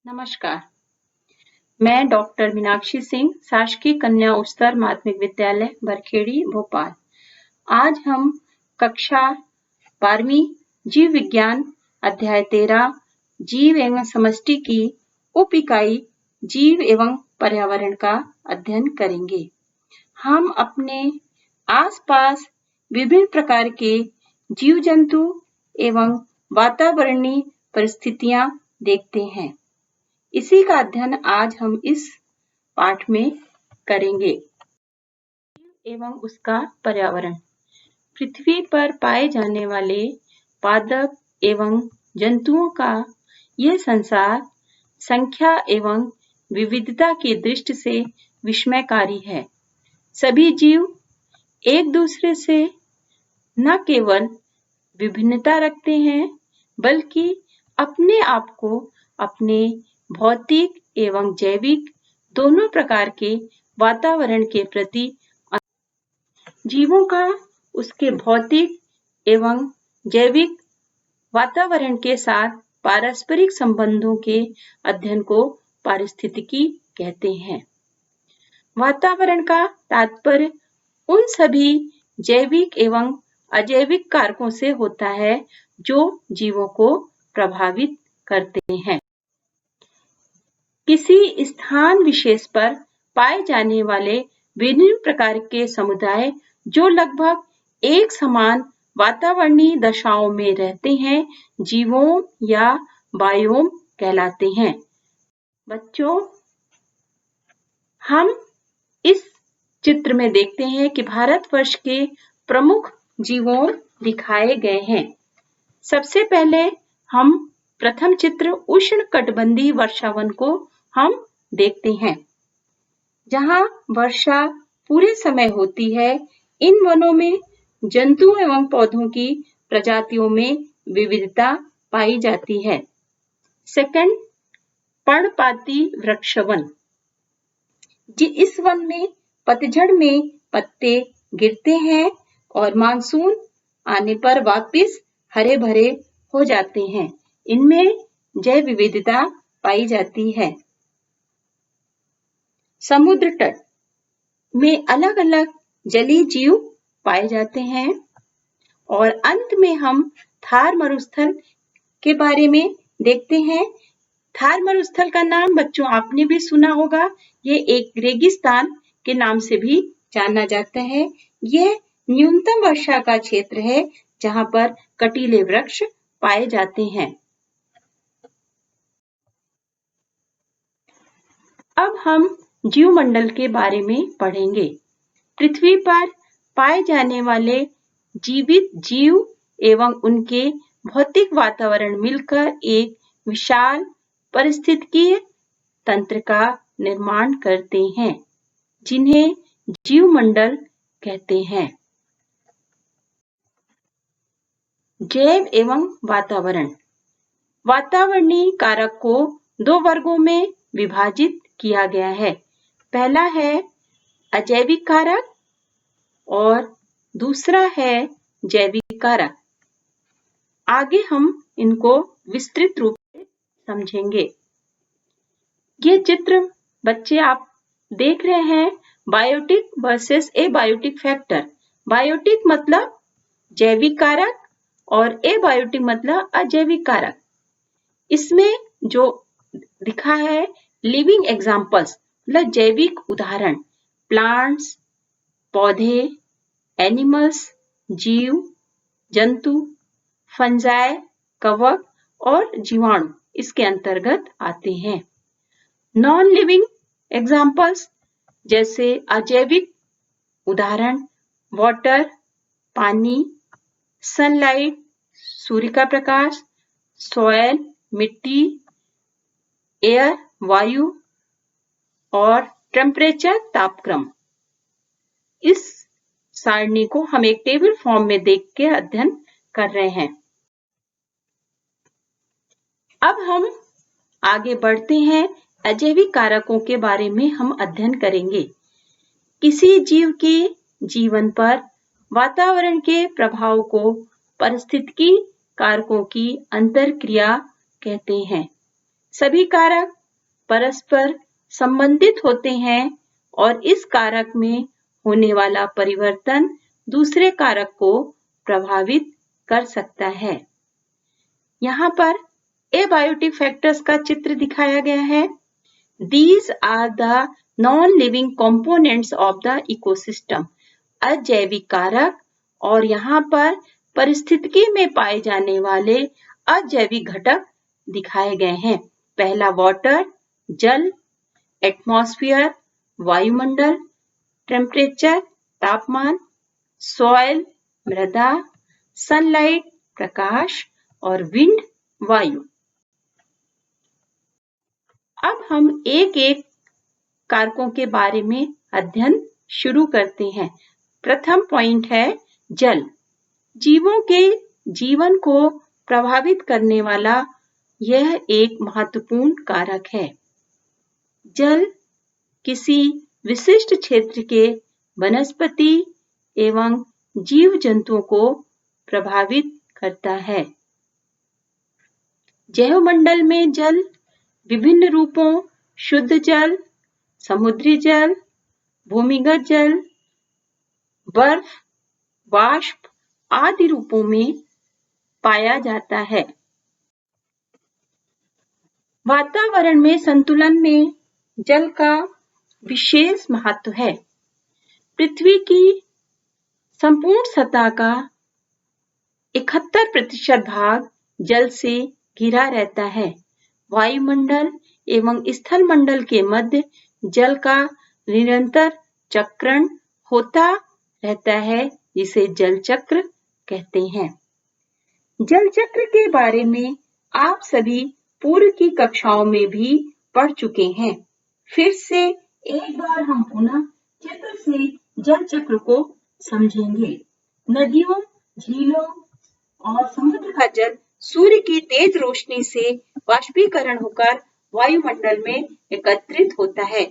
नमस्कार, मैं डॉक्टर मीनाक्षी सिंह, शासकीय कन्या उच्चतर माध्यमिक विद्यालय बरखेड़ी, भोपाल। आज हम कक्षा 12वीं जीव विज्ञान अध्याय 13 जीव एवं समष्टि की उप इकाई जीव एवं पर्यावरण का अध्ययन करेंगे। हम अपने आसपास विभिन्न प्रकार के जीव जंतु एवं वातावरणीय परिस्थितियां देखते हैं। इसी का अध्ययन आज हम इस पाठ में करेंगे। एवं उसका पर्यावरण। पृथ्वी पर पाए जाने वाले पादप एवं जंतुओं का यह संसार संख्या एवं विविधता की दृष्टि से विस्मयकारी है। सभी जीव एक दूसरे से न केवल विभिन्नता रखते हैं, बल्कि अपने आप को अपने भौतिक एवं जैविक दोनों प्रकार के वातावरण के प्रति जीवों का उसके भौतिक एवं जैविक वातावरण के साथ पारस्परिक संबंधों के अध्ययन को पारिस्थितिकी कहते हैं। वातावरण का तात्पर्य उन सभी जैविक एवं अजैविक कारकों से होता है जो जीवों को प्रभावित करते हैं। किसी स्थान विशेष पर पाए जाने वाले विभिन्न प्रकार के समुदाय जो लगभग एक समान वातावरणीय दशाओं में रहते हैं, जीवोम या बायोम कहलाते हैं। बच्चों, हम इस चित्र में देखते हैं कि भारतवर्ष के प्रमुख जीवोम दिखाए गए हैं। सबसे पहले हम प्रथम चित्र उष्णकटिबंधीय वर्षावन को हम देखते हैं, जहां वर्षा पूरे समय होती है। इन वनों में जंतु एवं पौधों की प्रजातियों में विविधता पाई जाती है। सेकंड, पर्णपाती वृक्षवन। इस वन में पतझड़ में पत्ते गिरते हैं और मानसून आने पर वापस हरे भरे हो जाते हैं। इनमें जैव विविधता पाई जाती है। समुद्र तट में अलग अलग जलीय जीव पाए जाते हैं। और अंत में हम थार मरुस्थल के बारे में देखते हैं। थार मरुस्थल का नाम बच्चों आपने भी सुना होगा। ये एक रेगिस्तान के नाम से भी जाना जाता है। यह न्यूनतम वर्षा का क्षेत्र है, जहां पर कटीले वृक्ष पाए जाते हैं। अब हम जीवमंडल के बारे में पढ़ेंगे। पृथ्वी पर पाए जाने वाले जीवित जीव एवं उनके भौतिक वातावरण मिलकर एक विशाल पारिस्थितिकीय तंत्र का निर्माण करते हैं, जिन्हें जीवमंडल कहते हैं। जैव एवं वातावरण। वातावरणीय कारक को दो वर्गों में विभाजित किया गया है। पहला है अजैविक कारक और दूसरा है जैविक कारक। आगे हम इनको विस्तृत रूप से समझेंगे। ये चित्र बच्चे आप देख रहे हैं, biotic versus abiotic factor. Biotic मतलब जैविक कारक और एबायोटिक मतलब अजैविक कारक। इसमें जो दिखा है लिविंग एग्जाम्पल्स मतलब जैविक उदाहरण, प्लांट्स पौधे, एनिमल्स जीव जंतु, फंजाई कवक और जीवाणु इसके अंतर्गत आते हैं। नॉन लिविंग एग्जाम्पल्स जैसे अजैविक उदाहरण वाटर पानी, सनलाइट सूर्य का प्रकाश, सॉयल मिट्टी, एयर वायु और टेम्परेचर तापक्रम। इस सारणी को हम एक टेबल फॉर्म में देख के अध्ययन कर रहे हैं। अब हम आगे बढ़ते हैं। अजैविक कारकों के बारे में हम अध्ययन करेंगे। किसी जीव के जीवन पर वातावरण के प्रभाव को पारिस्थितिकी कारकों की अंतरक्रिया कहते हैं। सभी कारक परस्पर संबंधित होते हैं और इस कारक में होने वाला परिवर्तन दूसरे कारक को प्रभावित कर सकता है। यहाँ पर एबायोटिक फैक्टर्स का चित्र दिखाया गया है। These are the non-living components of the ecosystem. अजैविक कारक और यहाँ पर परिस्थितिकी में पाए जाने वाले अजैविक घटक दिखाए गए हैं। पहला वाटर, जल, एटमॉस्फेयर, वायुमंडल, टेम्परेचर, तापमान, सॉइल, मृदा, सनलाइट, प्रकाश और विंड, वायु। अब हम एक एक कारकों के बारे में अध्ययन शुरू करते हैं। प्रथम पॉइंट है जल। जीवों के जीवन को प्रभावित करने वाला यह एक महत्वपूर्ण कारक है। जल किसी विशिष्ट क्षेत्र के वनस्पति एवं जीव जंतुओं को प्रभावित करता है। जैवमंडल में जल विभिन्न रूपों शुद्ध जल, समुद्री जल, भूमिगत जल, बर्फ, वाष्प आदि रूपों में पाया जाता है। वातावरण में संतुलन में जल का विशेष महत्व है। पृथ्वी की संपूर्ण सतह का 71% भाग जल से घिरा रहता है। वायुमंडल एवं स्थलमंडल के मध्य जल का निरंतर चक्रण होता रहता है, जिसे जल चक्र कहते हैं। जल चक्र के बारे में आप सभी पूर्व की कक्षाओं में भी पढ़ चुके हैं। फिर से एक बार हम पुनः चित्र से जल चक्र को समझेंगे। नदियों, झीलों और समुद्र का जल सूर्य की तेज रोशनी से वाष्पीकरण होकर वायुमंडल में एकत्रित होता है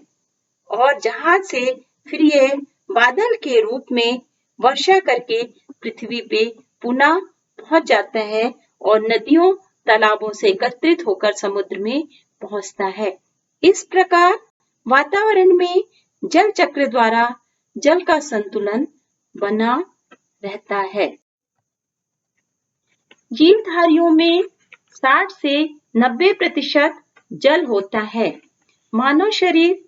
और जहां से फिर यह बादल के रूप में वर्षा करके पृथ्वी पे पुनः पहुंच जाता है और नदियों, तालाबों से एकत्रित होकर समुद्र में पहुंचता है। इस प्रकार वातावरण में जल चक्र द्वारा जल का संतुलन बना रहता है। जीवधारियों में 60 से 90% जल होता है। मानव शरीर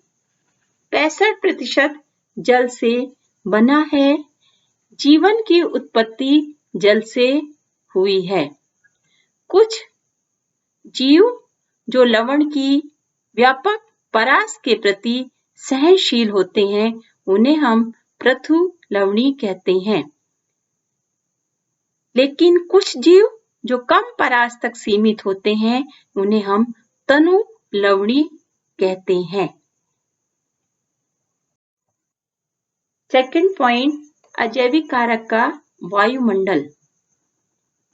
65% जल से बना है। जीवन की उत्पत्ति जल से हुई है। कुछ जीव जो लवण की व्यापक परास के प्रति सहनशील होते हैं, उन्हें हम पृथु लवणी कहते हैं। लेकिन कुछ जीव जो कम परास तक सीमित होते हैं, उन्हें हम तनु लवणी कहते हैं। सेकंड पॉइंट, अजैविक कारक का वायुमंडल।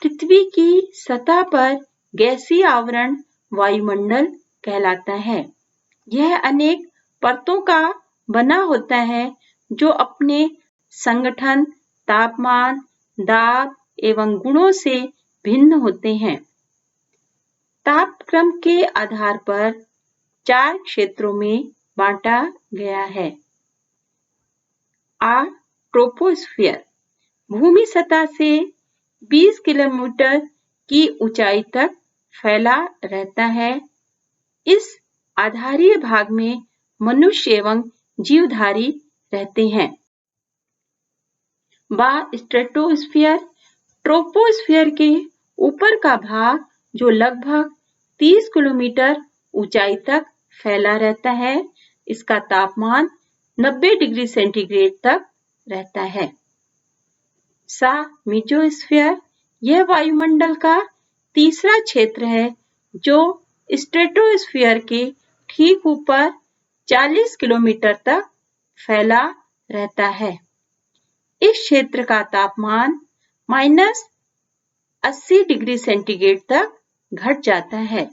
पृथ्वी की सतह पर गैसीय आवरण वायुमंडल कहलाता है। यह अनेक परतों का बना होता है जो अपने संगठन, तापमान, दाब एवं गुणों से भिन्न होते हैं। तापक्रम के आधार पर 4 क्षेत्रों में बांटा गया है। ट्रोपोस्फियर भूमि सतह से 20 किलोमीटर की ऊंचाई तक फैला रहता है। इस आधारीय भाग में मनुष्य एवं जीवधारी रहते हैं। स्ट्रेटोस्फियर ट्रोपोस्फियर के ऊपर का भाग जो लगभग 30 किलोमीटर ऊंचाई तक फैला रहता है। इसका तापमान 90 डिग्री सेंटीग्रेड तक रहता है। मेसोस्फियर यह वायुमंडल का तीसरा क्षेत्र है जो स्ट्रेटोस्फियर के ठीक ऊपर 40 किलोमीटर तक फैला रहता है। इस क्षेत्र का तापमान -80 डिग्री सेंटीग्रेड तक घट जाता है।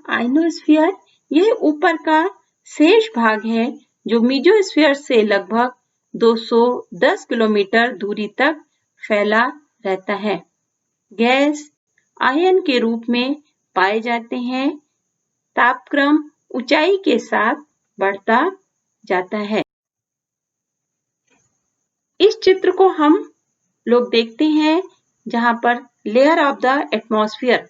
आइनोस्फियर यह ऊपर का शेष भाग है जो मेसोस्फियर से लगभग 210 किलोमीटर दूरी तक फैला रहता है। गैस आयन के रूप में पाए जाते हैं। तापक्रम ऊंचाई के साथ बढ़ता जाता है। इस चित्र को हम लोग देखते हैं जहां पर लेयर ऑफ द एटमॉस्फेयर,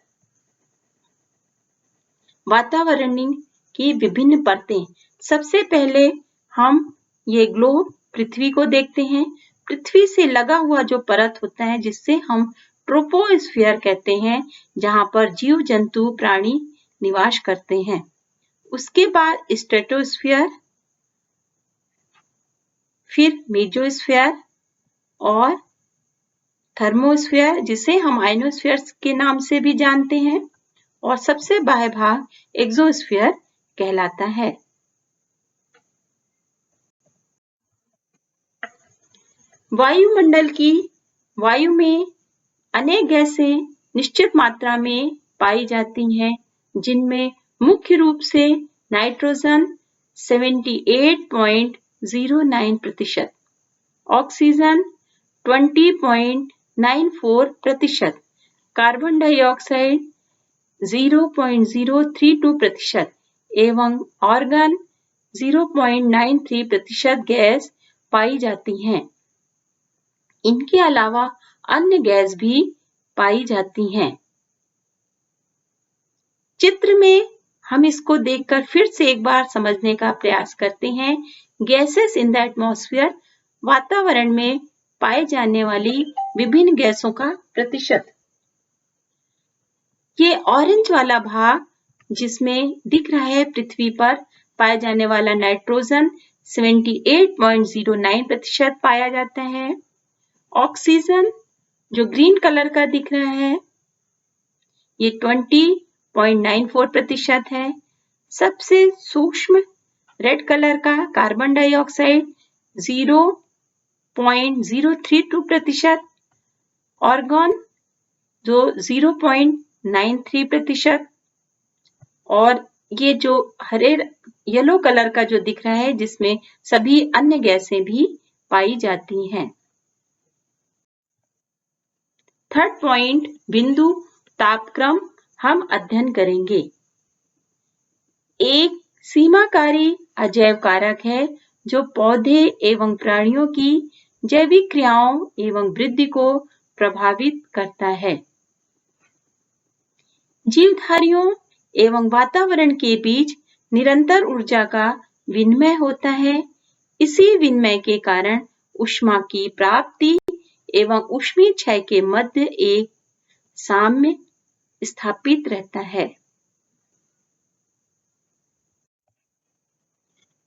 वातावरण की विभिन्न परतें। सबसे पहले हम ये ग्लोब पृथ्वी को देखते हैं। पृथ्वी से लगा हुआ जो परत होता है जिससे हम ट्रोपोस्फियर कहते हैं, जहां पर जीव जंतु प्राणी निवास करते हैं। उसके बाद स्ट्रेटोस्फियर, फिर मेसोस्फियर और थर्मोस्फियर, जिसे हम आयनोस्फियर के नाम से भी जानते हैं, और सबसे बाह्य भाग एक्सोस्फियर कहलाता है। वायुमंडल की वायु में अनेक गैसें निश्चित मात्रा में पाई जाती हैं, जिनमें मुख्य रूप से नाइट्रोजन 78.09%, ऑक्सीजन 20.94%, कार्बन डाइऑक्साइड 0.032% एवं ऑर्गन 0.93% गैस पाई जाती हैं। इनके अलावा अन्य गैस भी पाई जाती हैं। चित्र में हम इसको देखकर फिर से एक बार समझने का प्रयास करते हैं। गैसेस इन द एटमॉस्फेयर, वातावरण में पाए जाने वाली विभिन्न गैसों का प्रतिशत। ये ऑरेंज वाला भाग जिसमें दिख रहा है पृथ्वी पर पाया जाने वाला नाइट्रोजन 78.09% पाया जाता है। ऑक्सीजन जो ग्रीन कलर का दिख रहा है ये 20.94% है। सबसे सूक्ष्म रेड कलर का कार्बन डाइऑक्साइड 0.032%, ऑर्गन जो 0.93%, और ये जो हरे येलो कलर का जो दिख रहा है जिसमें सभी अन्य गैसें भी पाई जाती हैं। थर्ड पॉइंट, बिंदु तापक्रम हम अध्ययन करेंगे। एक सीमाकारी अजैव कारक है जो पौधे एवं प्राणियों की जैविक क्रियाओं एवं वृद्धि को प्रभावित करता है। जीवधारियों एवं वातावरण के बीच निरंतर ऊर्जा का विनिमय होता है। इसी विनिमय के कारण ऊष्मा की प्राप्ति एवं ऊष्मीय क्षय के मध्य एक साम्य स्थापित रहता है।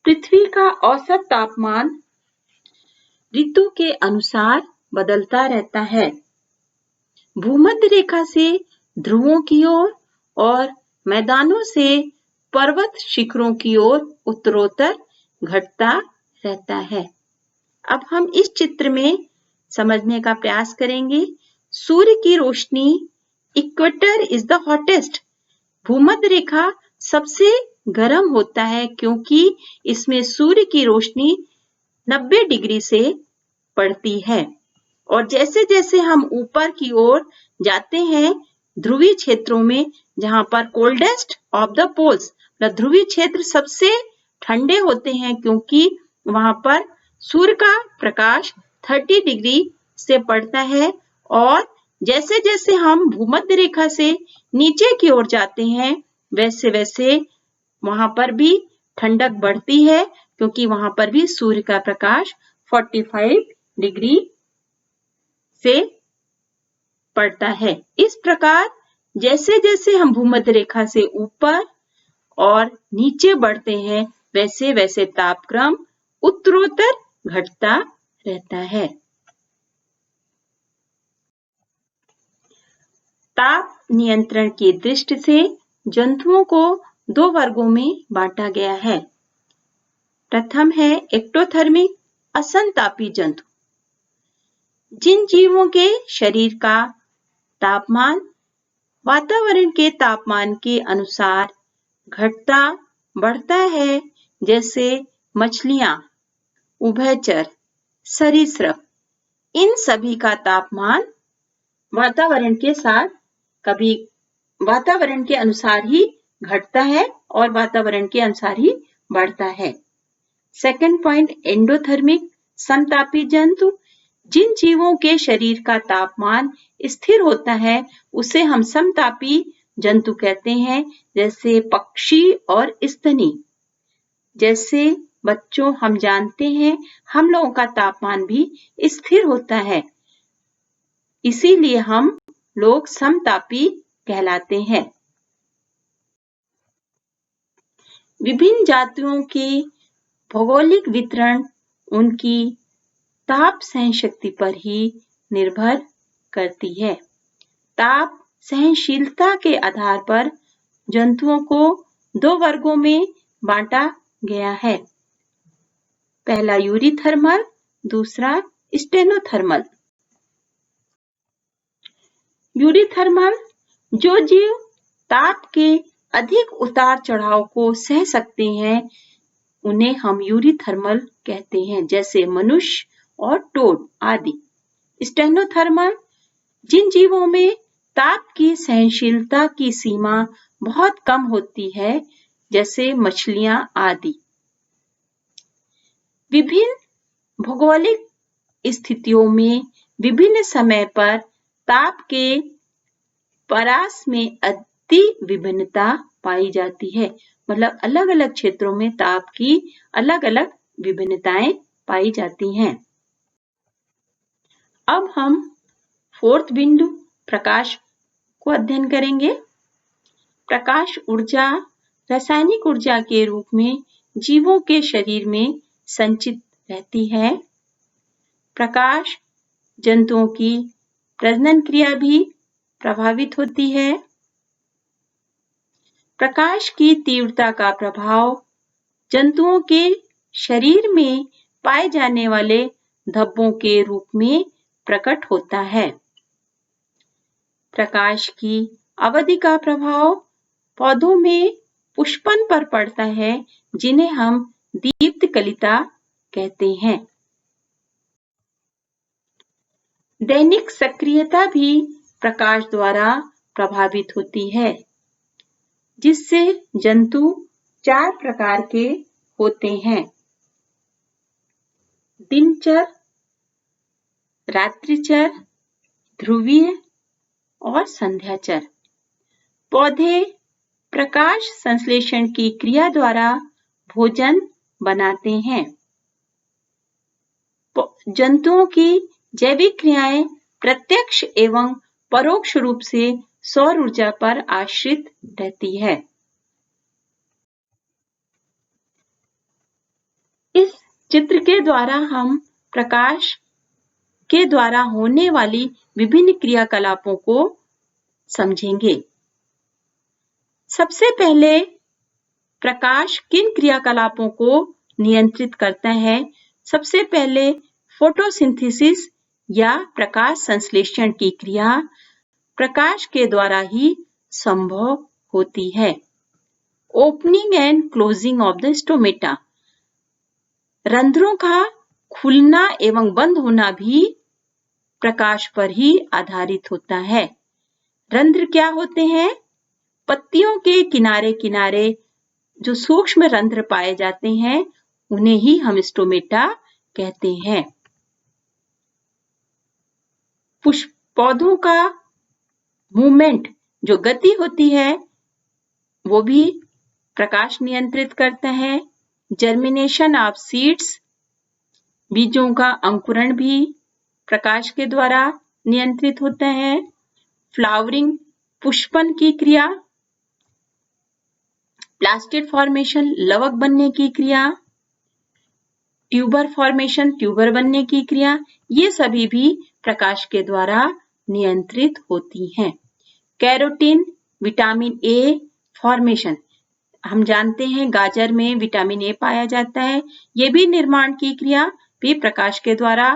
पृथ्वी का औसत तापमान ऋतु के अनुसार बदलता रहता है। भूमध्य रेखा से ध्रुवों की ओर और मैदानों से पर्वत शिखरों की ओर उत्तरोत्तर घटता रहता है। अब हम इस चित्र में समझने का प्रयास करेंगे। सूर्य की रोशनी, इक्वेटर इज द हॉटेस्ट। भूमध्य रेखा सबसे गर्म होता है क्योंकि इसमें सूर्य की रोशनी 90 डिग्री से पड़ती है, और जैसे जैसे हम ऊपर की ओर जाते हैं ध्रुवीय क्षेत्रों में, जहां पर कोल्डेस्ट ऑफ द पोल्स, ध्रुवीय क्षेत्र सबसे ठंडे होते हैं क्योंकि वहां पर सूर्य का प्रकाश 30 डिग्री से पड़ता है, और जैसे जैसे हम भूमध्य रेखा से नीचे की ओर जाते हैं वैसे वैसे वहां पर भी ठंडक बढ़ती है क्योंकि वहां पर भी सूर्य का प्रकाश 45 डिग्री से पड़ता है। इस प्रकार जैसे जैसे हम भूमध्य रेखा से ऊपर और नीचे बढ़ते हैं वैसे वैसे तापक्रम उत्तरोत्तर घटता रहता है। ताप नियंत्रण की दृष्टि से जंतुओं को 2 वर्गों में बांटा गया है। प्रथम है एक्टोथर्मिक, असंतापी जंतु, जिन जीवों के शरीर का तापमान वातावरण के तापमान के अनुसार घटता बढ़ता है, जैसे मछलियां, उभयचर, सरीसृप। इन सभी का तापमान वातावरण के साथ कभी वातावरण के अनुसार ही घटता है और वातावरण के अनुसार ही बढ़ता है। सेकंड पॉइंट, एंडोथर्मिक, समतापी जंतु। जिन जीवों के शरीर का तापमान स्थिर होता है उसे हम समतापी जंतु कहते हैं, जैसे पक्षी और स्तनी। जैसे बच्चों, हम जानते हैं हम लोगों का तापमान भी स्थिर होता है, इसीलिए हम लोग समतापी कहलाते हैं। विभिन्न जातियों के भौगोलिक वितरण उनकी ताप सहनशक्ति पर ही निर्भर करती है। ताप सहनशीलता के आधार पर जंतुओं को 2 वर्गों में बांटा गया है। पहला यूरीथर्मल, दूसरा स्टेनोथर्मल। यूरीथर्मल, जो जीव ताप के अधिक उतार चढ़ाव को सह सकते हैं उन्हें हम यूरीथर्मल कहते हैं, जैसे मनुष्य और टोड आदि। स्टेनोथर्मल, जिन जीवों में ताप की सहनशीलता की सीमा बहुत कम होती है, जैसे मछलियां आदि। विभिन्न भौगोलिक स्थितियों में विभिन्न समय पर ताप के परास में अति विभिन्नता पाई जाती है। मतलब अलग अलग क्षेत्रों में ताप की अलग अलग विभिन्नताएं पाई जाती हैं। अब हम 4th बिंदु प्रकाश को अध्ययन करेंगे। प्रकाश ऊर्जा रासायनिक ऊर्जा के रूप में जीवों के शरीर में संचित रहती है। प्रकाश जंतुओं की प्रजनन क्रिया भी प्रभावित होती है। प्रकाश की तीव्रता का प्रभाव जंतुओं के शरीर में पाए जाने वाले धब्बों के रूप में प्रकट होता है। प्रकाश की अवधि का प्रभाव पौधों में पुष्पन पर पड़ता है, जिन्हें हम दीप्तकलिता कहते हैं। दैनिक सक्रियता भी प्रकाश द्वारा प्रभावित होती है, जिससे जंतु 4 प्रकार के होते हैं: दिनचर, रात्रिचर, ध्रुवीय और संध्याचर। पौधे प्रकाश संश्लेषण की क्रिया द्वारा भोजन बनाते हैं। जंतुओं की जैविक क्रियाएं प्रत्यक्ष एवं परोक्ष रूप से सौर ऊर्जा पर आश्रित रहती है। इस चित्र के द्वारा हम प्रकाश के द्वारा होने वाली विभिन्न क्रियाकलापों को समझेंगे। सबसे पहले प्रकाश किन क्रियाकलापों को नियंत्रित करता है? सबसे पहले फोटोसिंथेसिस या प्रकाश संश्लेषण की क्रिया प्रकाश के द्वारा ही संभव होती है। Opening and closing of the stomata, रंध्रों का खुलना एवं बंद होना भी प्रकाश पर ही आधारित होता है। रंध्र क्या होते हैं? पत्तियों के किनारे किनारे जो सूक्ष्म रंध्र पाए जाते हैं उन्हें ही हम स्टोमेटा कहते हैं। पौधों का मूवमेंट, जो गति होती है, वो भी प्रकाश नियंत्रित करता है। जर्मिनेशन ऑफ सीड्स, बीजों का अंकुरण भी प्रकाश के द्वारा नियंत्रित होता है। फ्लावरिंग, पुष्पन की क्रिया, प्लास्टिड फॉर्मेशन, लवक बनने की क्रिया, ट्यूबर फॉर्मेशन, ट्यूबर बनने की क्रिया, ये सभी भी प्रकाश के द्वारा नियंत्रित होती हैं। कैरोटीन, विटामिन ए फॉर्मेशन, हम जानते हैं गाजर में विटामिन ए पाया जाता है, ये भी निर्माण की क्रिया भी प्रकाश के द्वारा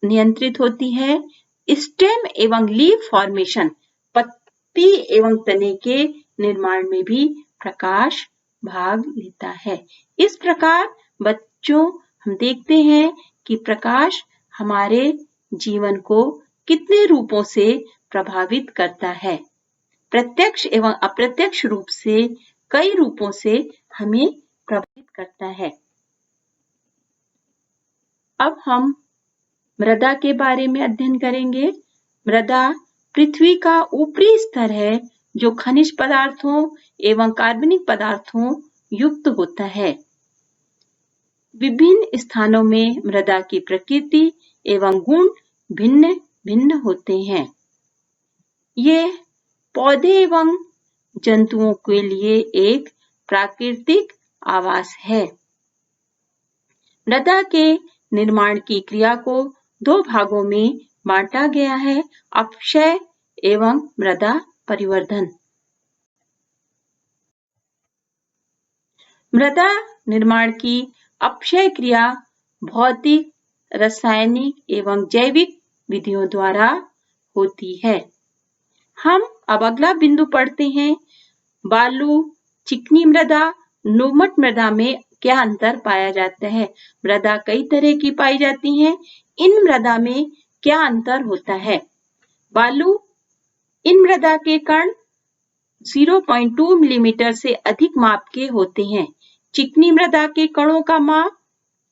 नियंत्रित होती है। स्टेम एवं लीफ फॉर्मेशन, पत्ती एवं तने के निर्माण में भी प्रकाश भाग लेता है। इस प्रकार बच्चों, हम देखते हैं कि प्रकाश हमारे जीवन को कितने रूपों से प्रभावित करता है। प्रत्यक्ष एवं अप्रत्यक्ष रूप से कई रूपों से हमें प्रभावित करता है। अब हम मृदा के बारे में अध्ययन करेंगे। मृदा पृथ्वी का ऊपरी स्तर है जो खनिज पदार्थों एवं कार्बनिक पदार्थों युक्त होता है। विभिन्न स्थानों में मृदा की प्रकृति एवं गुण भिन्न भिन्न होते हैं। ये पौधे एवं जंतुओं के लिए एक प्राकृतिक आवास है। मृदा के निर्माण की क्रिया को दो भागों में बांटा गया है, अपक्षय एवं मृदा परिवर्धन। मृदा निर्माण की अपक्षय क्रिया भौतिक, रासायनिक एवं जैविक विधियों द्वारा होती है। हम अब अगला बिंदु पढ़ते हैं। बालू, चिकनी मृदा, नोमट मृदा में क्या अंतर पाया जाता है? मृदा कई तरह की पाई जाती हैं। इन मृदा में क्या अंतर होता है? बालू, इन मृदा के कण 0.2 मिलीमीटर से अधिक माप के होते हैं। चिकनी मृदा के कणों का माप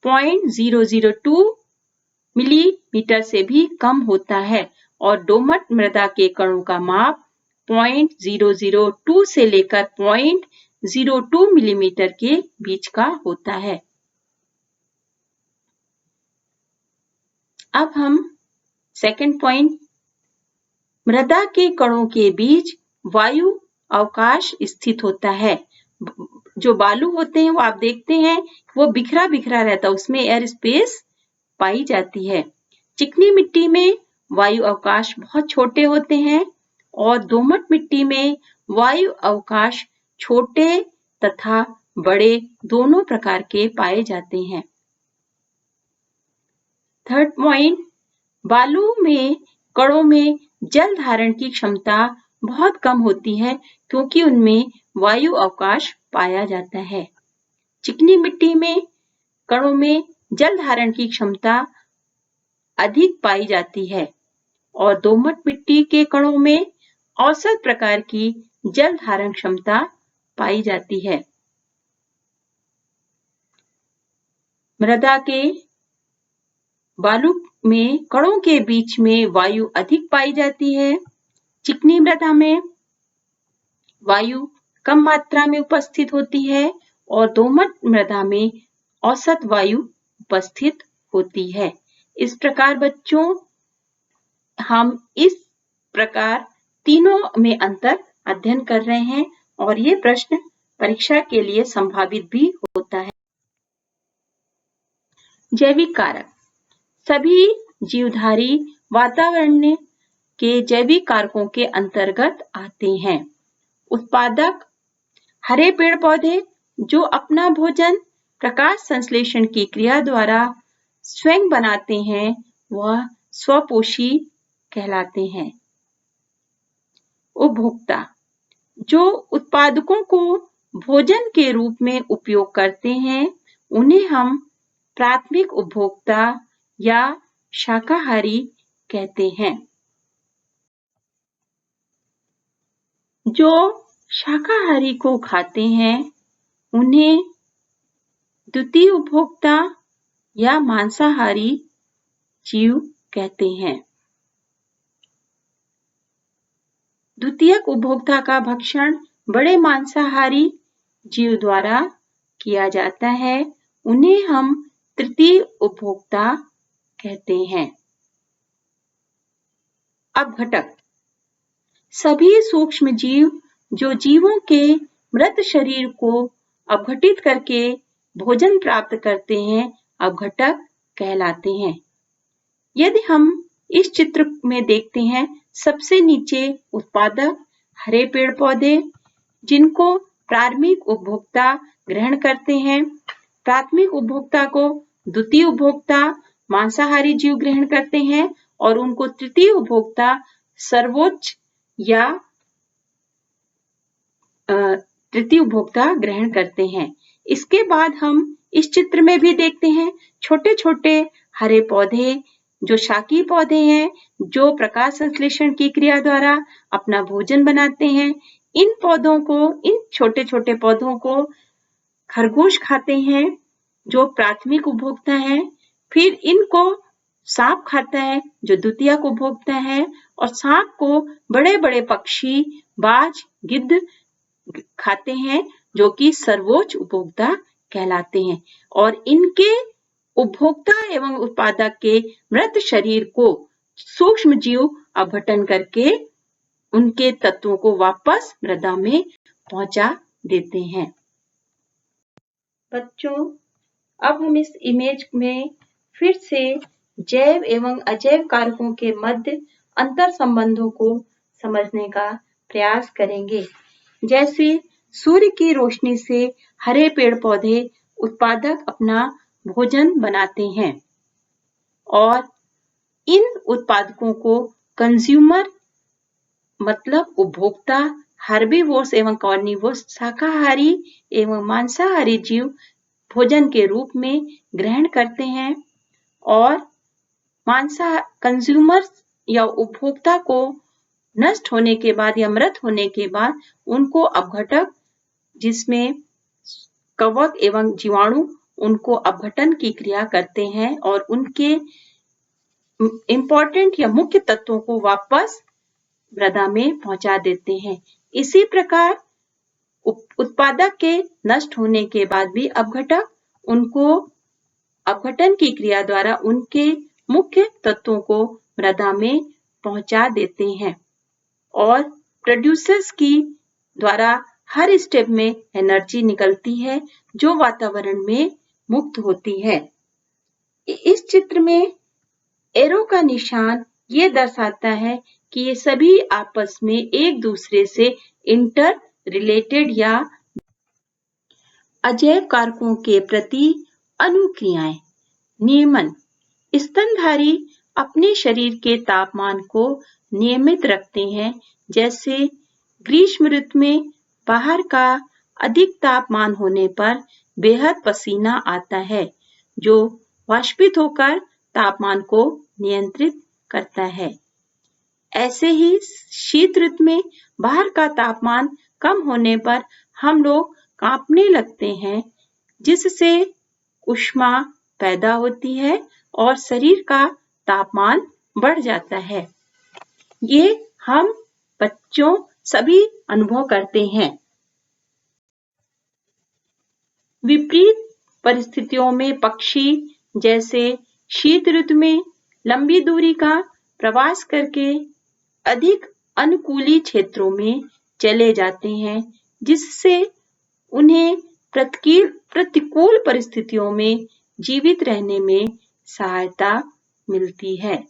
0.002 मिलीमीटर से भी कम होता है और दोमट मृदा के कणों का माप 0.002 से लेकर 0.02 मिलीमीटर के बीच का होता है। अब हम सेकंड पॉइंट, मृदा के कणों के बीच वायु अवकाश स्थित होता है। जो बालू होते हैं वो आप देखते हैं वो बिखरा बिखरा रहता है, उसमें एयर स्पेस पाई जाती है। चिकनी मिट्टी में वायु अवकाश बहुत छोटे होते हैं और दोमट मिट्टी में वायु अवकाश छोटे तथा बड़े दोनों प्रकार के पाए जाते हैं। थर्ड पॉइंट, बालू में कणों में जल धारण की क्षमता बहुत कम होती है क्योंकि उनमें वायु अवकाश पाया जाता है। चिकनी मिट्टी में कणों में जल धारण की क्षमता अधिक पाई जाती है और दोमट मिट्टी के कणों में औसत प्रकार की जल धारण क्षमता पाई जाती है। मृदा के बालू में कणों के बीच में वायु अधिक पाई जाती है। चिकनी मृदा में वायु कम मात्रा में उपस्थित होती है और दोमट मृदा में औसत वायु उपस्थित होती है। इस प्रकार बच्चों, हम इस प्रकार तीनों में अंतर अध्ययन कर रहे हैं और ये प्रश्न परीक्षा के लिए संभावित भी होता है। जैविक कारक सभी जीवधारी वातावरण के जैविक कारकों के अंतर्गत आते हैं। उत्पादक हरे पेड़ पौधे जो अपना भोजन प्रकाश संश्लेषण की क्रिया द्वारा स्वयं बनाते हैं वह स्वपोषी कहलाते हैं। उपभोक्ता जो उत्पादकों को भोजन के रूप में उपयोग करते हैं उन्हें हम प्राथमिक उपभोक्ता या शाकाहारी कहते हैं। जो शाकाहारी को खाते हैं उन्हें द्वितीय उपभोक्ता या मांसाहारी जीव कहते हैं। द्वितीयक उपभोक्ता का भक्षण बड़े मांसाहारी जीव द्वारा किया जाता है, उन्हें हम तृतीय उपभोक्ता कहते हैं। अपघटक सभी सूक्ष्म जीव जो जीवों के मृत शरीर को अपघटित करके भोजन प्राप्त करते हैं अपघटक कहलाते हैं। यदि हम इस चित्र में देखते हैं, सबसे नीचे उत्पादक हरे पेड़ पौधे जिनको प्राथमिक उपभोक्ता ग्रहण करते हैं, प्राथमिक उपभोक्ता को द्वितीय उपभोक्ता मांसाहारी जीव ग्रहण करते हैं और उनको तृतीय उपभोक्ता सर्वोच्च या तृतीय उपभोक्ता ग्रहण करते हैं। इसके बाद हम इस चित्र में भी देखते हैं छोटे छोटे हरे पौधे जो शाकीय पौधे हैं, जो प्रकाश संश्लेषण की क्रिया द्वारा अपना भोजन बनाते हैं, इन छोटे-छोटे पौधों को खरगोश खाते हैं, जो प्राथमिक उपभोक्ता है। फिर इनको सांप खाता है, जो द्वितीयक उपभोक्ता है, और सांप को बड़े-बड़े पक्षी, बाज, गिद्ध खाते हैं, जो कि सर्वोच्च उपभोक्ता कहलाते हैं। और इनके उपभोक्ता एवं उत्पादक के मृत शरीर को सूक्ष्म जीव अपघटन करके उनके तत्वों को वापस मृदा में पहुंचा देते हैं। बच्चों, अब हम इस इमेज में फिर से जैव एवं अजैव कारकों के मध्य अंतर संबंधों को समझने का प्रयास करेंगे। जैसे सूर्य की रोशनी से हरे पेड़ पौधे उत्पादक अपना भोजन बनाते हैं और इन उत्पादकों को कंज्यूमर मतलब उपभोक्ता, हर्बीवोर्स एवं कार्निवोर्स शाकाहारी एवं मांसाहारी जीव भोजन के रूप में ग्रहण करते हैं और कंज्यूमर्स या उपभोक्ता को नष्ट होने के बाद या मृत होने के बाद उनको अपघटक, जिसमें कवक एवं जीवाणु उनको अपघटन की क्रिया करते हैं और उनके इम्पोर्टेंट या मुख्य तत्वों को वापस मृदा में पहुंचा देते हैं। इसी प्रकार उत्पादक के नष्ट होने के बाद भी अपघटक उनको अपघटन की क्रिया द्वारा उनके मुख्य तत्वों को मृदा में पहुंचा देते हैं और प्रोड्यूसर्स की द्वारा हर स्टेप में एनर्जी निकलती है जो वातावरण में मुक्त होती है। इस चित्र में एरो का निशान ये दर्शाता है कि ये सभी आपस में एक दूसरे से इंटर रिलेटेड या अजैव कारकों के प्रति अनुक्रियाएं। नियमन: स्तनधारी अपने शरीर के तापमान को नियमित रखते हैं। जैसे ग्रीष्म ऋतु में बाहर का अधिक तापमान होने पर बेहद पसीना आता है, जो वाष्पित होकर तापमान को नियंत्रित करता है। ऐसे ही शीत ऋतु में बाहर का तापमान कम होने पर हम लोग कांपने लगते हैं, जिससे ऊष्मा पैदा होती है और शरीर का तापमान बढ़ जाता है। ये हम बच्चों सभी अनुभव करते हैं। विपरीत परिस्थितियों में पक्षी जैसे शीत ऋतु में लंबी दूरी का प्रवास करके अधिक अनुकूली क्षेत्रों में चले जाते हैं, जिससे उन्हें प्रतिकूल परिस्थितियों में जीवित रहने में सहायता मिलती है।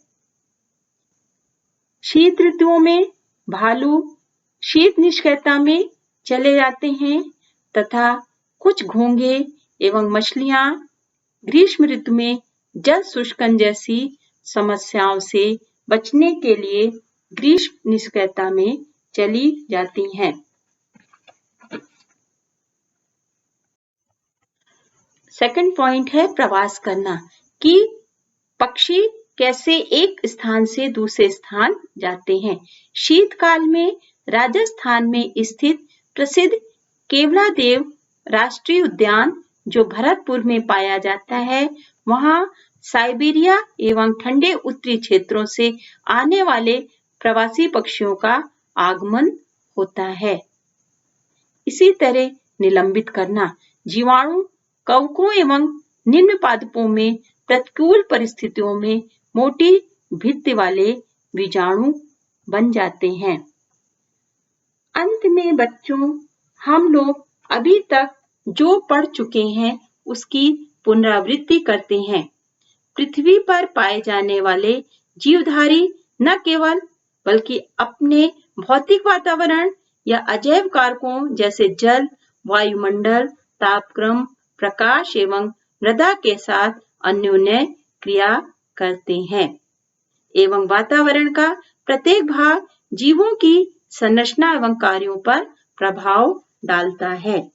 शीत ऋतुओं में भालू शीत निष्क्रियता में चले जाते हैं तथा कुछ घोंघे एवं मछलियां ग्रीष्म ऋतु में जल शुष्कन जैसी समस्याओं से बचने के लिए ग्रीष्म निष्क्रियता में चली जाती हैं। सेकंड पॉइंट है प्रवास करना, कि पक्षी कैसे एक स्थान से दूसरे स्थान जाते हैं। शीतकाल में राजस्थान में स्थित प्रसिद्ध केवलादेव राष्ट्रीय उद्यान जो भरतपुर में पाया जाता है, वहां साइबेरिया एवं ठंडे उत्तरी क्षेत्रों से आने वाले प्रवासी पक्षियों का आगमन होता है। इसी तरह निलंबित करना, जीवाणु कवकों एवं निम्न पादपों में प्रतिकूल परिस्थितियों में मोटी भित्ति वाले बीजाणु बन जाते हैं। अंत में बच्चों, हम लोग अभी तक जो पढ़ चुके हैं उसकी पुनरावृत्ति करते हैं। पृथ्वी पर पाए जाने वाले जीवधारी न केवल बल्कि अपने भौतिक वातावरण या अजैव कारकों जैसे जल, वायुमंडल, तापक्रम, प्रकाश एवं मृदा के साथ अन्योन्य क्रिया करते हैं एवं वातावरण का प्रत्येक भाग जीवों की संरचना एवं कार्यों पर प्रभाव डालता है।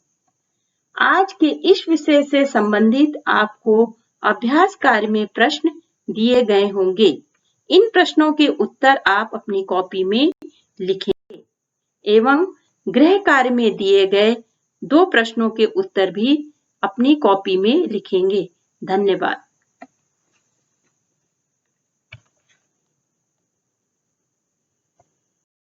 आज के इस विषय से संबंधित आपको अभ्यास कार्य में प्रश्न दिए गए होंगे। इन प्रश्नों के उत्तर आप अपनी कॉपी में लिखेंगे एवं गृह कार्य में दिए गए 2 प्रश्नों के उत्तर भी अपनी कॉपी में लिखेंगे। धन्यवाद।